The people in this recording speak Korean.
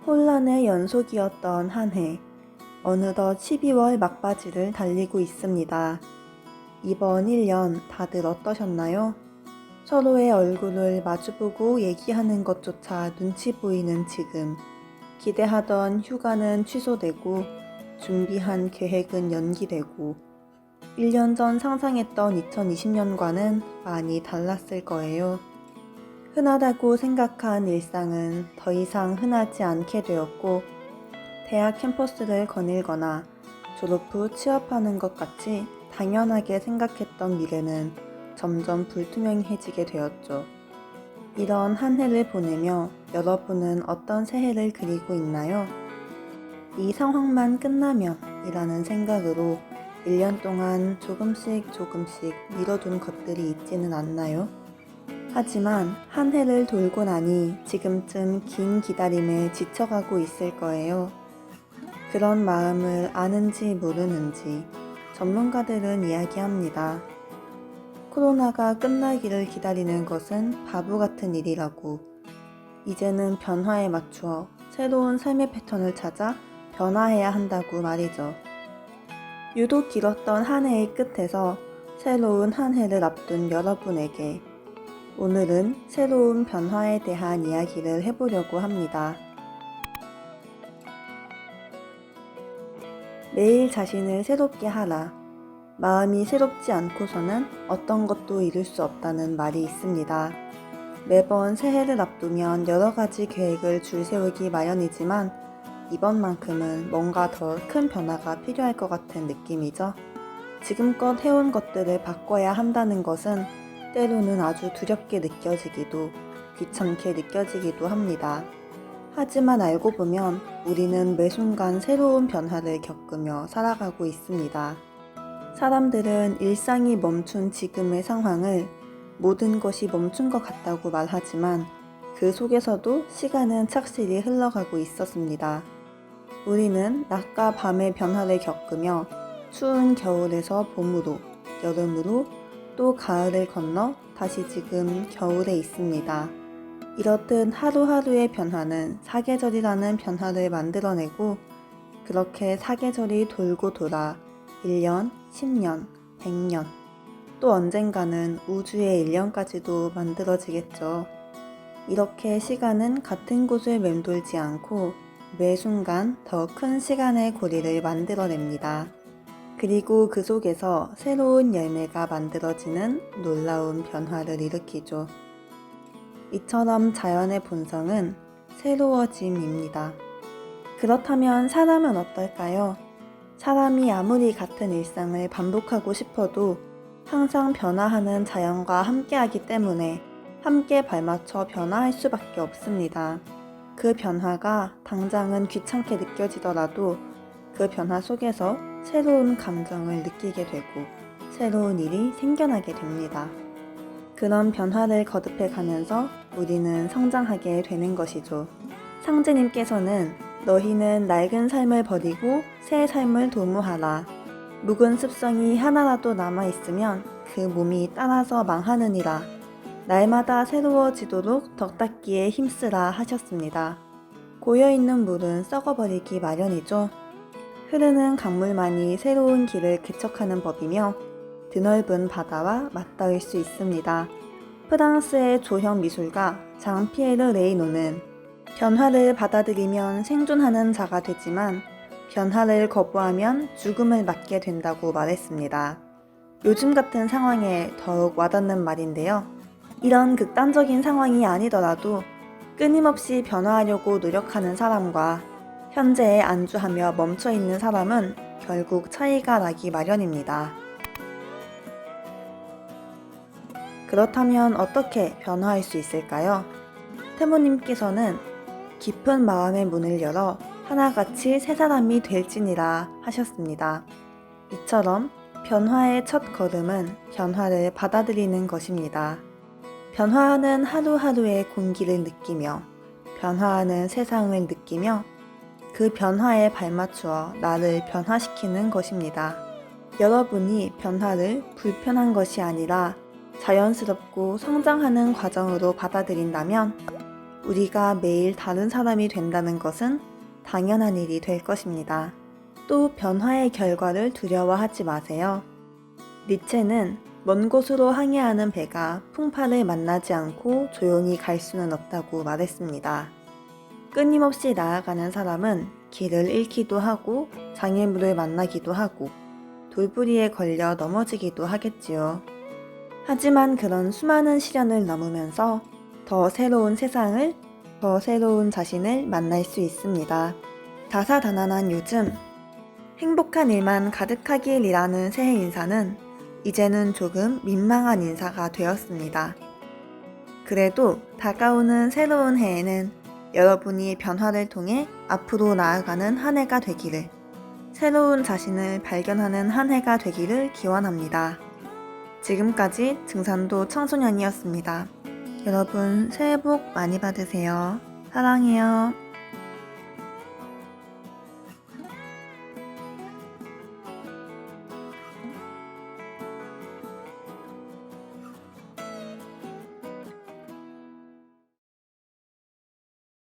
혼란의 연속이었던 한 해. 어느덧 12월 막바지를 달리고 있습니다. 이번 1년 다들 어떠셨나요? 서로의 얼굴을 마주보고 얘기하는 것조차 눈치 보이는 지금. 기대하던 휴가는 취소되고 준비한 계획은 연기되고 1년 전 상상했던 2020년과는 많이 달랐을 거예요. 흔하다고 생각한 일상은 더 이상 흔하지 않게 되었고 대학 캠퍼스를 거닐거나 졸업 후 취업하는 것 같이 당연하게 생각했던 미래는 점점 불투명해지게 되었죠. 이런 한 해를 보내며 여러분은 어떤 새해를 그리고 있나요? 이 상황만 끝나면 이라는 생각으로 1년 동안 조금씩 미뤄둔 것들이 있지는 않나요? 하지만 한 해를 돌고 나니 지금쯤 긴 기다림에 지쳐가고 있을 거예요. 그런 마음을 아는지 모르는지 전문가들은 이야기합니다. 코로나가 끝나기를 기다리는 것은 바보 같은 일이라고. 이제는 변화에 맞추어 새로운 삶의 패턴을 찾아 변화해야 한다고 말이죠. 유독 길었던 한 해의 끝에서 새로운 한 해를 앞둔 여러분에게 오늘은 새로운 변화에 대한 이야기를 해보려고 합니다. 매일 자신을 새롭게 하라. 마음이 새롭지 않고서는 어떤 것도 이룰 수 없다는 말이 있습니다. 매번 새해를 앞두면 여러 가지 계획을 줄세우기 마련이지만 이번만큼은 뭔가 더 큰 변화가 필요할 것 같은 느낌이죠. 지금껏 해온 것들을 바꿔야 한다는 것은 때로는 아주 두렵게 느껴지기도 귀찮게 느껴지기도 합니다. 하지만 알고 보면 우리는 매 순간 새로운 변화를 겪으며 살아가고 있습니다. 사람들은 일상이 멈춘 지금의 상황을 모든 것이 멈춘 것 같다고 말하지만 그 속에서도 시간은 착실히 흘러가고 있었습니다. 우리는 낮과 밤의 변화를 겪으며 추운 겨울에서 봄으로, 여름으로, 또 가을을 건너 다시 지금 겨울에 있습니다. 이렇듯 하루하루의 변화는 사계절이라는 변화를 만들어내고 그렇게 사계절이 돌고 돌아 1년, 10년, 100년, 또 언젠가는 우주의 1년까지도 만들어지겠죠. 이렇게 시간은 같은 곳을 맴돌지 않고 매 순간 더 큰 시간의 고리를 만들어냅니다. 그리고 그 속에서 새로운 열매가 만들어지는 놀라운 변화를 일으키죠. 이처럼 자연의 본성은 새로워짐입니다. 그렇다면 사람은 어떨까요? 사람이 아무리 같은 일상을 반복하고 싶어도 항상 변화하는 자연과 함께하기 때문에 함께 발맞춰 변화할 수밖에 없습니다. 그 변화가 당장은 귀찮게 느껴지더라도 그 변화 속에서 새로운 감정을 느끼게 되고 새로운 일이 생겨나게 됩니다. 그런 변화를 거듭해 가면서 우리는 성장하게 되는 것이죠. 상제님께서는 너희는 낡은 삶을 버리고 새 삶을 도모하라. 묵은 습성이 하나라도 남아있으면 그 몸이 따라서 망하느니라. 날마다 새로워지도록 덕닦기에 힘쓰라 하셨습니다. 고여있는 물은 썩어버리기 마련이죠. 흐르는 강물만이 새로운 길을 개척하는 법이며 드넓은 바다와 맞닿을 수 있습니다. 프랑스의 조형 미술가 장 피에르 레이노는 변화를 받아들이면 생존하는 자가 되지만 변화를 거부하면 죽음을 맞게 된다고 말했습니다. 요즘 같은 상황에 더욱 와닿는 말인데요. 이런 극단적인 상황이 아니더라도 끊임없이 변화하려고 노력하는 사람과 현재에 안주하며 멈춰있는 사람은 결국 차이가 나기 마련입니다. 그렇다면 어떻게 변화할 수 있을까요? 태모님께서는 깊은 마음의 문을 열어 하나같이 새 사람이 될지니라 하셨습니다. 이처럼 변화의 첫 걸음은 변화를 받아들이는 것입니다. 변화하는 하루하루의 공기를 느끼며 변화하는 세상을 느끼며 그 변화에 발맞추어 나를 변화시키는 것입니다. 여러분이 변화를 불편한 것이 아니라 자연스럽고 성장하는 과정으로 받아들인다면 우리가 매일 다른 사람이 된다는 것은 당연한 일이 될 것입니다. 또 변화의 결과를 두려워하지 마세요. 니체는 먼 곳으로 항해하는 배가 풍파를 만나지 않고 조용히 갈 수는 없다고 말했습니다. 끊임없이 나아가는 사람은 길을 잃기도 하고 장애물을 만나기도 하고 돌부리에 걸려 넘어지기도 하겠지요. 하지만 그런 수많은 시련을 넘으면서 더 새로운 세상을, 더 새로운 자신을 만날 수 있습니다. 다사다난한 요즘, 행복한 일만 가득하길이라는 새해 인사는 이제는 조금 민망한 인사가 되었습니다. 그래도 다가오는 새로운 해에는 여러분이 변화를 통해 앞으로 나아가는 한 해가 되기를, 새로운 자신을 발견하는 한 해가 되기를 기원합니다. 지금까지 증산도 청소년이었습니다. 여러분 새해 복 많이 받으세요. 사랑해요.